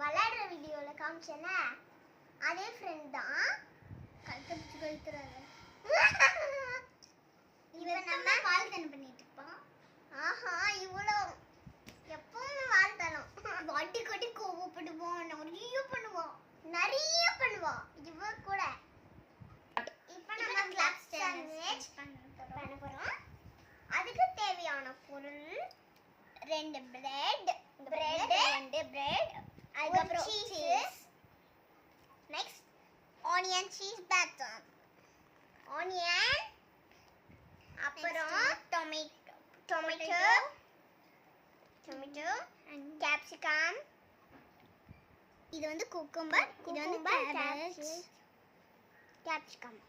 விளையாடுற வீடியோல காமிச்சேன்ல அதே ஃப்ரெண்ட் தான் கழுத்தை பிடிச்சி கழுத்துறாரு. இவன் நம்ம வாழ்த்தனம் பண்ணிட்டு இருப்பான். ஆஹா இவ்வளோ எப்பவுமே வாழ்த்தனம். வாட்டி கொட்டி கோவப்படுவான், நிறைய பண்ணுவான் இவ கூட. இப்போ நம்ம கிளாப் சாண்ட்விச் பண்ண போறோம். அதுக்கு தேவையான பொருள் 2 பிரெட், அதுக்கப்புறம் cheese, next onion cheese batter, onion, அப்புறம் டொமேட்டோ, கேப்சிகம், இது வந்து குக்கும்பர், இது வந்து கேப்சிகம்.